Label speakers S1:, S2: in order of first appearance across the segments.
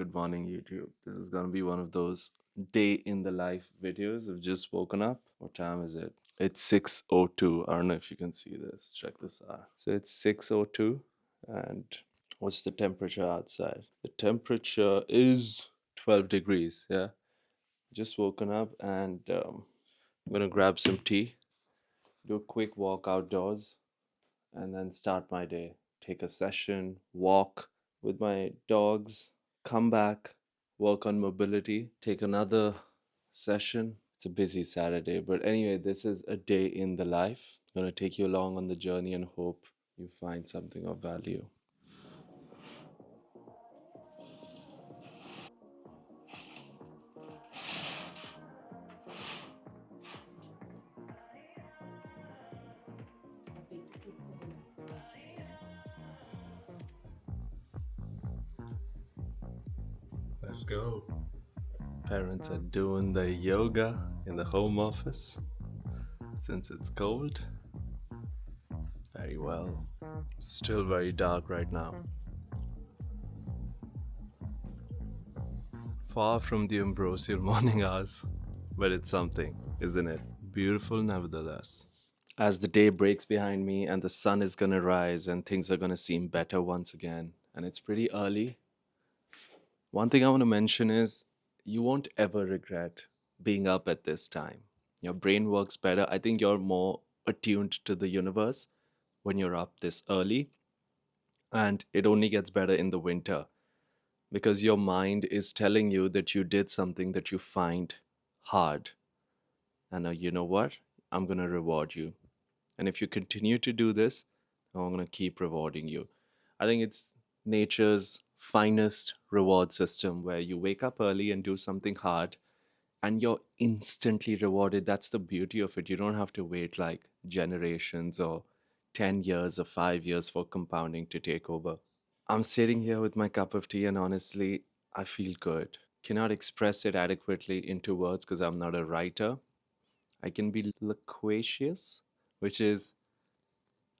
S1: Good morning, YouTube. This is gonna be one of those day in the life videos. I've just woken up. What time is it? It's 6:02. I don't know if you can see this. Check this out. So it's 6:02, and what's the temperature outside? The temperature is 12 degrees. Yeah. Just woken up, and I'm gonna grab some tea, do a quick walk outdoors, and then start my day. Take a session, walk with my dogs, come back, work on mobility, take another session. It's a busy Saturday, but anyway, this is a day in the life. I'm going to take you along on the journey and hope you find something of value. Let's go. Parents are doing the yoga in the home office since it's cold. Very well. Still very dark right now. Far from the ambrosial morning hours, but it's something, isn't it? Beautiful nevertheless. As the day breaks behind me and the sun is gonna rise and things are gonna seem better once again, and it's pretty early, one thing I want to mention is you won't ever regret being up at this time. Your brain works better. I think you're more attuned to the universe when you're up this early, and it only gets better in the winter because your mind is telling you that you did something that you find hard. And you know what? I'm going to reward you. And if you continue to do this, I'm going to keep rewarding you. I think it's nature's finest reward system where you wake up early and do something hard and you're instantly rewarded. That's the beauty of it. You don't have to wait like generations or 10 years or 5 years for compounding to take over. I'm sitting here with my cup of tea, and honestly, I feel good. Cannot express it adequately into words because I'm not a writer. I can be loquacious, which is,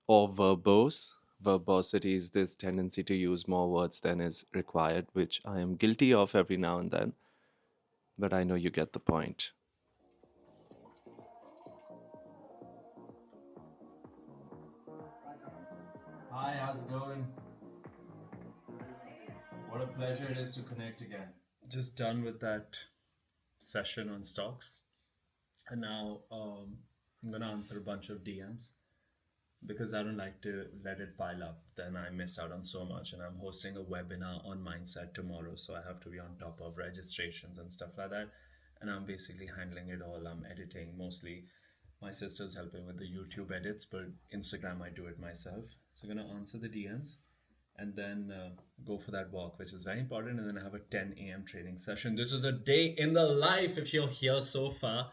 S1: or verbose. Verbosity is this tendency to use more words than is required, which I am guilty of every now and then. But I know you get the point. Hi, how's it going? What a pleasure it is to connect again. Just done with that session on stocks. And now I'm going to answer a bunch of DMs because I don't like to let it pile up. Then I miss out on so much. And I'm hosting a webinar on mindset tomorrow. So I have to be on top of registrations and stuff like that. And I'm basically handling it all. I'm editing mostly. My sister's helping with the YouTube edits, but Instagram, I do it myself. So I'm going to answer the DMs and then go for that walk, which is very important. And then I have a 10 a.m. training session. This is a day in the life if you're here so far.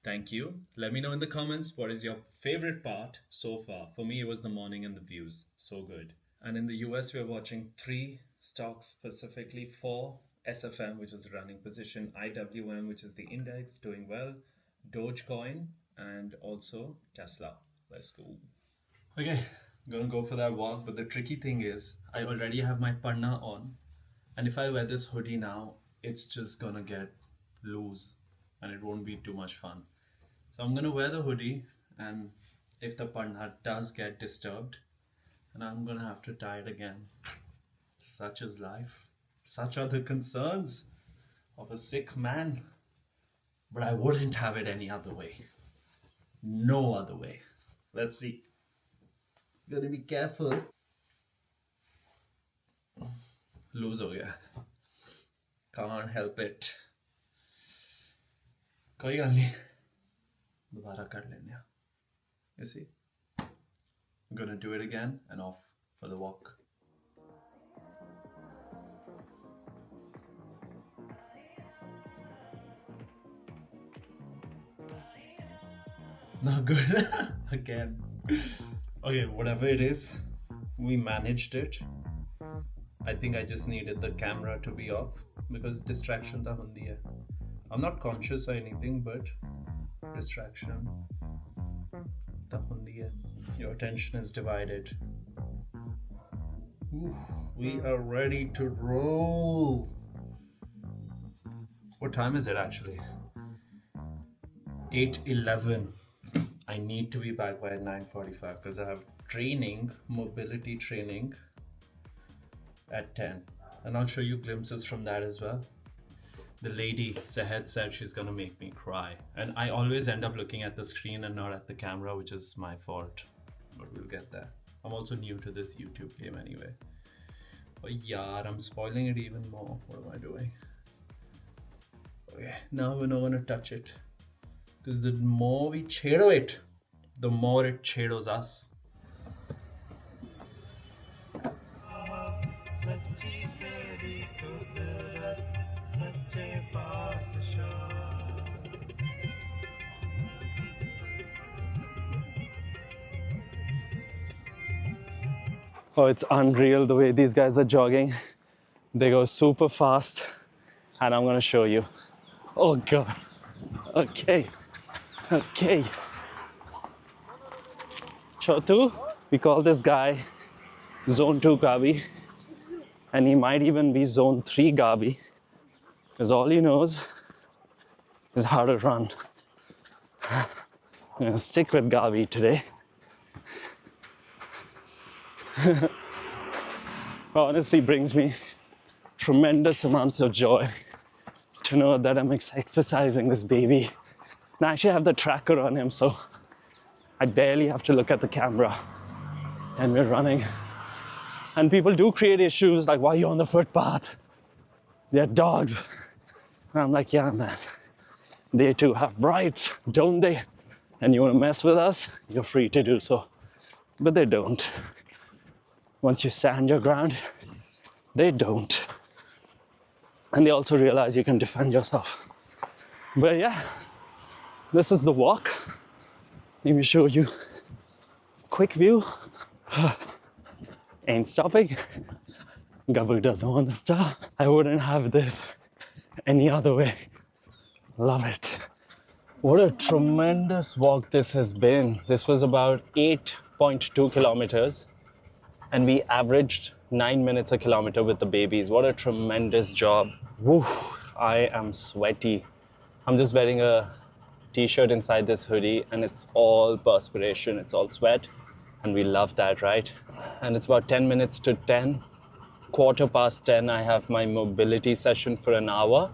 S1: Thank you. Let me know in the comments what is your favorite part so far. For me, it was the morning and the views. So good. And in the US, we're watching 3 stocks specifically: 4 SFM, which is a running position, IWM, which is the index, doing well, Dogecoin, and also Tesla. Let's go. Okay, I'm gonna go for that walk. But the tricky thing is, I already have my Parna on. And if I wear this hoodie now, it's just gonna get loose and it won't be too much fun. So I'm gonna wear the hoodie, and if the Parna does get disturbed, then I'm gonna have to tie it again. Such is life. Such are the concerns of a sick man. But I wouldn't have it any other way. No other way. Let's see. Gotta be careful. Loose ho gaya. Can't help it. कोई गल नहीं, दोबारा कर लेने हैं. You see? I'm gonna do it again and off for the walk. Not good. Again. Okay, whatever it is, we managed it. I think I just needed the camera to be off because distraction ta hundi hai. I'm not conscious or anything, but distraction ta hundi hai. Your attention is divided. Oof, we are ready to roll. What time is it actually? 8:11. I need to be back by 9:45 because I have training, mobility training at 10. And I'll show you glimpses from that as well. The lady, Sehed, said she's gonna make me cry. And I always end up looking at the screen and not at the camera, which is my fault. But we'll get there. I'm also new to this YouTube game anyway. But yeah, I'm spoiling it even more. What am I doing? Okay, now we're not gonna touch it. Because the more we chedo it, the more it chedos us. Oh, it's unreal the way these guys are jogging. They go super fast, and I'm gonna show you. Oh God. Okay. Chotu, we call this guy Zone 2 Gabi, and he might even be Zone 3 Gabi, because all he knows is how to run. I'm gonna stick with Gabi today. Honestly brings me tremendous amounts of joy to know that I'm exercising this baby. And I actually have the tracker on him, so I barely have to look at the camera. And we're running. And people do create issues like, why are you on the footpath? They're dogs. And I'm like, yeah, man. They too have rights, don't they? And you want to mess with us? You're free to do so. But they don't. Once you stand your ground, they don't. And they also realize you can defend yourself. But yeah, this is the walk. Let me show you. Quick view. Ain't stopping. Gabu doesn't want to stop. I wouldn't have this any other way. Love it. What a tremendous walk this has been. This was about 8.2 kilometers. And we averaged 9 minutes a kilometer with the babies. What a tremendous job. Woo, I am sweaty. I'm just wearing a t-shirt inside this hoodie and it's all perspiration, it's all sweat. And we love that, right? And it's about 10 minutes to 10. 10:15, I have my mobility session for an hour.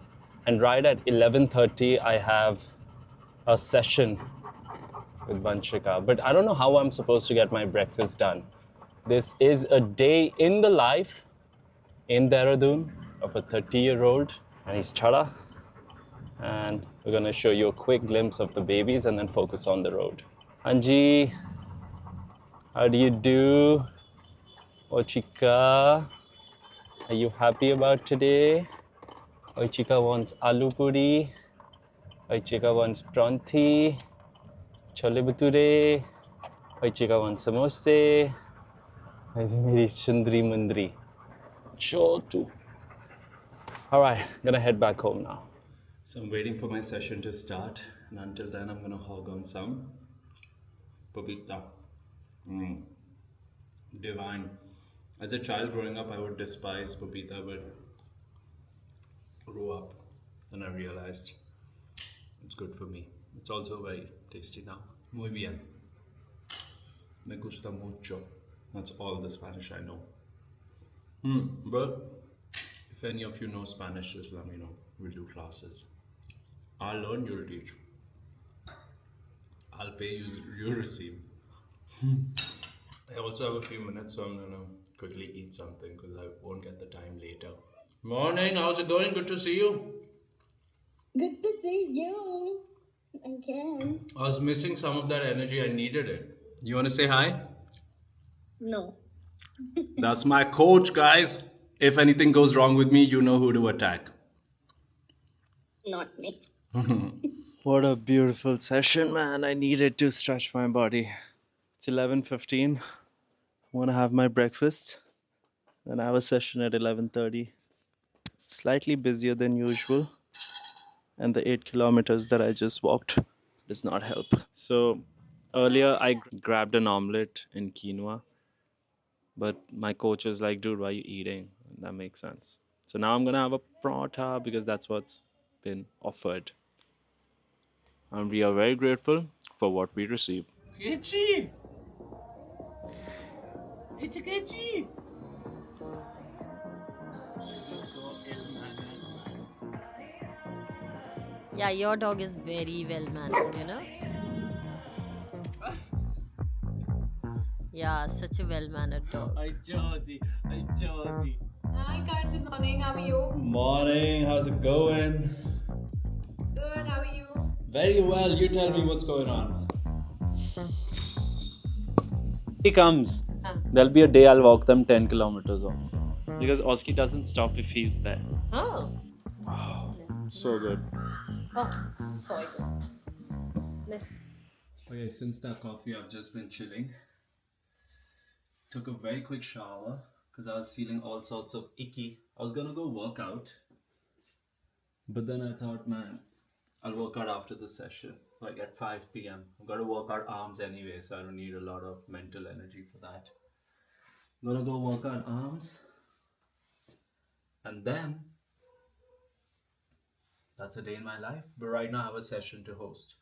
S1: And right at 11:30, I have a session with Vanshika. But I don't know how I'm supposed to get my breakfast done. This is a day in the life in Dehradun of a 30-year-old, and he's Chada. And we're gonna show you a quick glimpse of the babies and then focus on the road. Anji, how do you do? Ochika, are you happy about today? Ochika wants aloo puri. Ochika wants pranthi, chole bhature. Ochika wants samosa. Meri chundri mundri. Chotu. All right, gonna head back home now. So I'm waiting for my session to start, and until then, I'm gonna hog on some papita. Divine. As a child growing up, I would despise papita, but grew up and I realized it's good for me. It's also very tasty now. Muy bien. Me gusta mucho. That's all the Spanish I know. But if any of you know Spanish, just let me know. We'll do classes. I'll learn, you'll teach. I'll pay you, you receive. I also have a few minutes, so I'm gonna quickly eat something because I won't get the time later. Morning, how's it going? Good to see you.
S2: Good to see you again.
S1: I was missing some of that energy. I needed it. You want to say hi?
S2: No.
S1: That's my coach, guys. If anything goes wrong with me, you know who to attack.
S2: Not me.
S1: What a beautiful session, man. I needed to stretch my body. It's 11:15. I'm gonna have my breakfast. Then I have a session at 11:30. Slightly busier than usual. And the 8 kilometers that I just walked does not help. So earlier I grabbed an omelette in quinoa. But my coach was like, dude, why are you eating? And that makes sense. So now I'm gonna have a paratha because that's what's been offered. And we are very grateful for what we receive. Itchy! It's itchy!
S3: Yeah, your dog is very well mannered, you know? Yeah, such a well mannered dog.
S1: Hi, Jyoti. Hi, Jyoti.
S4: Hi, Kat. Good morning. How are you?
S1: Morning. How's it going?
S4: Good. How are you?
S1: Very well. You tell me what's going on. He comes. There'll be a day I'll walk them 10 kilometers also. Because Oski doesn't stop if he's there.
S3: Oh.
S1: So good.
S3: Oh, soy good.
S1: Okay, since that coffee, I've just been chilling. Took a very quick shower because I was feeling all sorts of icky. I was gonna go work out, but then I thought, man, I'll work out after the session, like at 5 p.m. I've got to work out arms anyway, so I don't need a lot of mental energy for that. I'm gonna go work out arms, and then that's a day in my life. But right now, I have a session to host,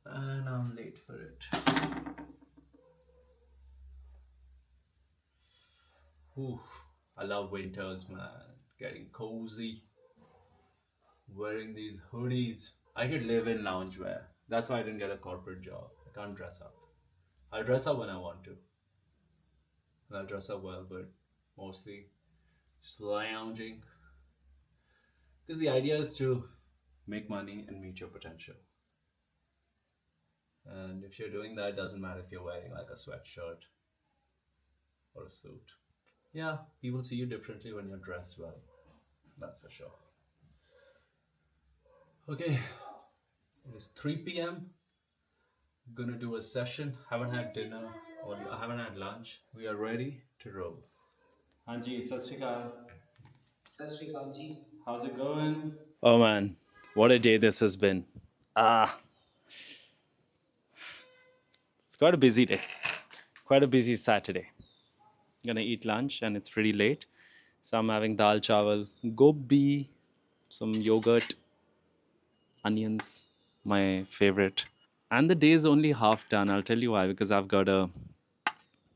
S1: and I'm late for it. Ooh, I love winters, man. Getting cozy, wearing these hoodies. I could live in loungewear. That's why I didn't get a corporate job. I can't dress up. I'll dress up when I want to. And I'll dress up well, but mostly just lounging. Because the idea is to make money and meet your potential. And if you're doing that, it doesn't matter if you're wearing like a sweatshirt or a suit. Yeah, people see you differently when you're dressed well. That's for sure. Okay, it is 3 p.m. Gonna do a session. Haven't had dinner or I haven't had lunch. We are ready to roll. Hanji, Sat Shri Akal. Sat Shri Akal ji. How's it going? Oh man, what a day this has been. It's quite a busy day. Quite a busy Saturday. Gonna eat lunch and it's pretty late. So I'm having dal chawal, gobi, some yogurt, onions, my favorite. And the day is only half done. I'll tell you why. Because I've got to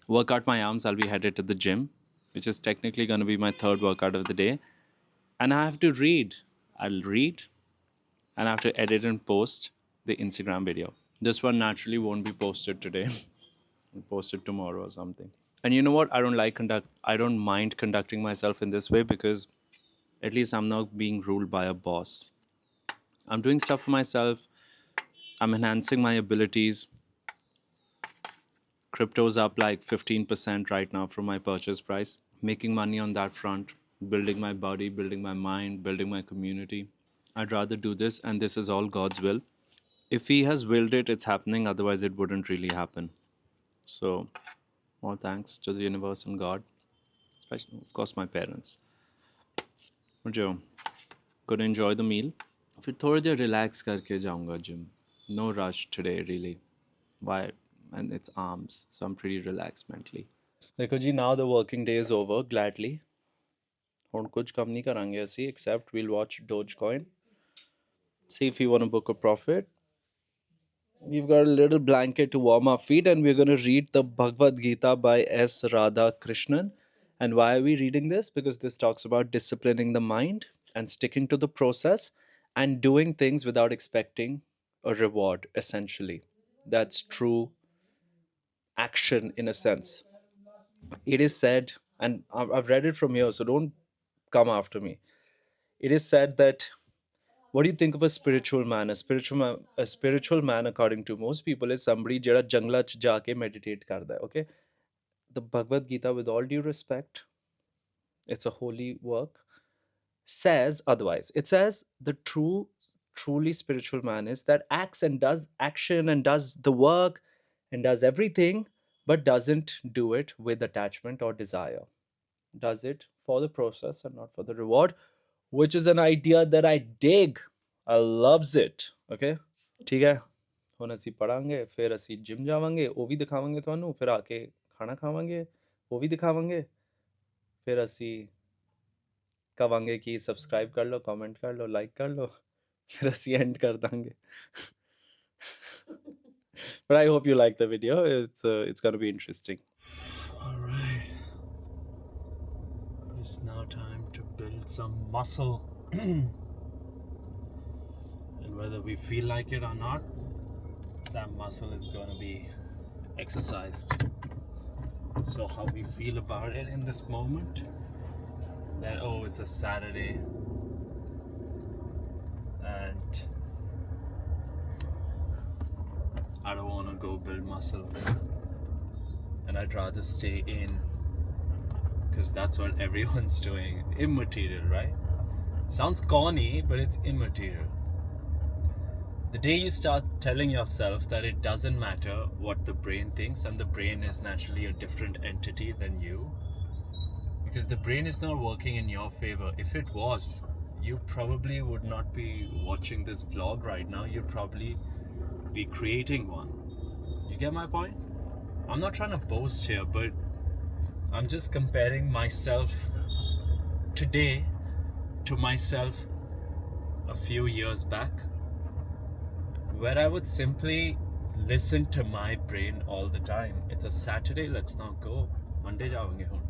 S1: work out my arms. I'll be headed to the gym, which is technically going to be my third workout of the day. And I have to read. I'll read and I have to edit and post the Instagram video. This one naturally won't be posted today. I'll post it tomorrow or something. And you know what? I don't mind conducting myself in this way because at least I'm not being ruled by a boss. I'm doing stuff for myself. I'm enhancing my abilities. Crypto's up like 15% right now from my purchase price. Making money on that front, building my body, building my mind, building my community. I'd rather do this, and this is all God's will. If He has willed it, it's happening. Otherwise, it wouldn't really happen. So, more thanks to the universe and God, especially, of course, my parents. जो gonna enjoy the meal. फिर थोड़ी देर relax करके जाऊँगा gym. No rush today, really. Why? And it's arms, so I'm pretty relaxed mentally. देखो जी, now the working day is over, gladly. ਹੁਣ कुछ कम नहीं करांगे ਅਸੀਂ, except we'll watch Dogecoin. See if you want to book a profit. We've got a little blanket to warm our feet, and we're going to read the Bhagavad Gita by S. Radha Krishnan. And why are we reading this? Because this talks about disciplining the mind and sticking to the process and doing things without expecting a reward, essentially. That's true action in a sense. It is said, and I've read it from here, so don't come after me. It is said that what do you think of a spiritual man? A spiritual man, according to most people, is somebody jada jangla ch jaake meditate karda hai. Okay, the Bhagavad Gita, with all due respect, it's a holy work, says otherwise. It says the truly spiritual man is that acts and does action and does the work and does everything, but doesn't do it with attachment or desire. Does it for the process and not for the reward, which is an idea that I dig. I loves it. Okay, ठीक है, ਹੁਣ ਅਸੀਂ ਪੜਾਂਗੇ, ਫਿਰ ਅਸੀਂ gym ਜਾਵਾਂਗੇ, ਉਹ ਵੀ ਦਿਖਾਵਾਂਗੇ ਤੁਹਾਨੂੰ, ਫਿਰ ਆ ਕੇ ਖਾਣਾ ਖਾਵਾਂਗੇ, ਉਹ ਵੀ ਦਿਖਾਵਾਂਗੇ, ਫਿਰ ਅਸੀਂ कवांगे कि सब्सक्राइब कर लो, कमेंट कर लो, लाइक कर लो, फिर ਅਸੀਂ end कर देंगे. But I hope you like the video. It's going to be interesting. All right. It's now time to build some muscle. And whether we feel like it or not, that muscle is going to be exercised. So how we feel about it in this moment, that oh, it's a Saturday and I don't want to go build muscle, and I'd rather stay in because that's what everyone's doing. Immaterial, right? Sounds corny, but it's immaterial. The day you start telling yourself that it doesn't matter what the brain thinks, and the brain is naturally a different entity than you, because the brain is not working in your favor. If it was, you probably would not be watching this vlog right now. You'd probably be creating one. You get my point? I'm not trying to boast here, but I'm just comparing myself today to myself a few years back, where I would simply listen to my brain all the time. It's a Saturday, let's not go. Monday jaenge hun.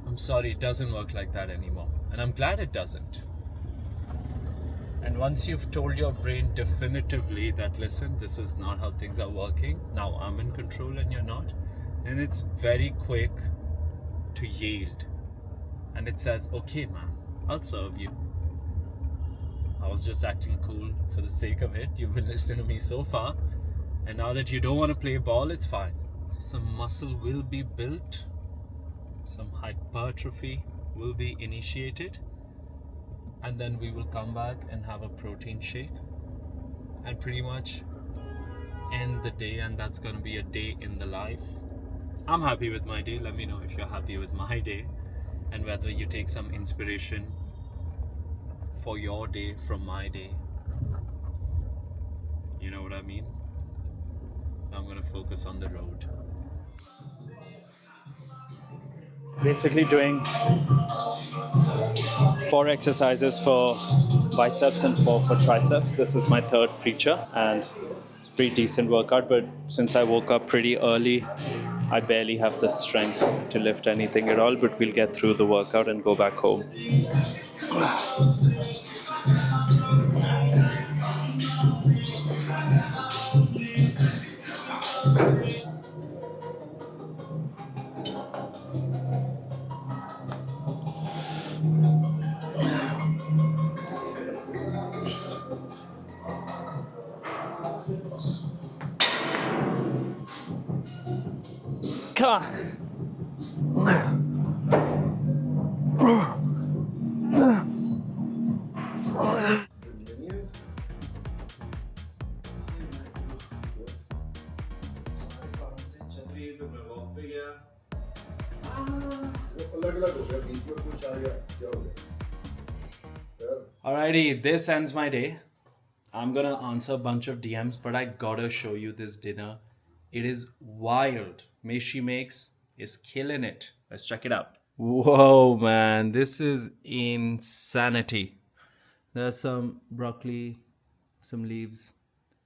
S1: I'm sorry, it doesn't work like that anymore. And I'm glad it doesn't. And once you've told your brain definitively that, listen, this is not how things are working, now I'm in control and you're not, then it's very quick to yield. And it says, okay man, I'll serve you. I was just acting cool for the sake of it. You've been listening to me so far, and now that you don't want to play ball, it's fine. Some muscle will be built, some hypertrophy will be initiated, and then we will come back and have a protein shake and pretty much end the day, and that's going to be a day in the life. I'm happy with my day. Let me know if you're happy with my day, and whether you take some inspiration for your day from my day. You know what I mean? I'm gonna focus on the road. Basically doing 4 exercises for biceps and 4 for triceps. This is my third preacher, and it's a pretty decent workout, but since I woke up pretty early, I barely have the strength to lift anything at all, but we'll get through the workout and go back home. Come on. Alrighty, this ends my day. I'm gonna answer a bunch of DMs, but I gotta show you this dinner. It is wild. She makes is killing it. Let's check it out. Whoa, man, this is insanity. There's some broccoli, some leaves,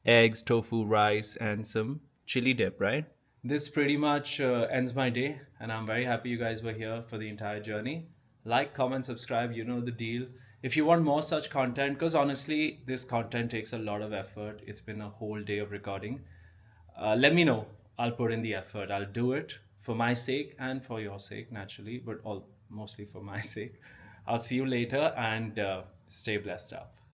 S1: eggs, tofu, rice, and some chili dip, right? This pretty much ends my day, and I'm very happy you guys were here for the entire journey. Like, comment, subscribe, you know the deal. If you want more such content, because honestly, this content takes a lot of effort. It's been a whole day of recording. Let me know. I'll put in the effort. I'll do it for my sake and for your sake, naturally, but mostly for my sake. I'll see you later, and stay blessed up.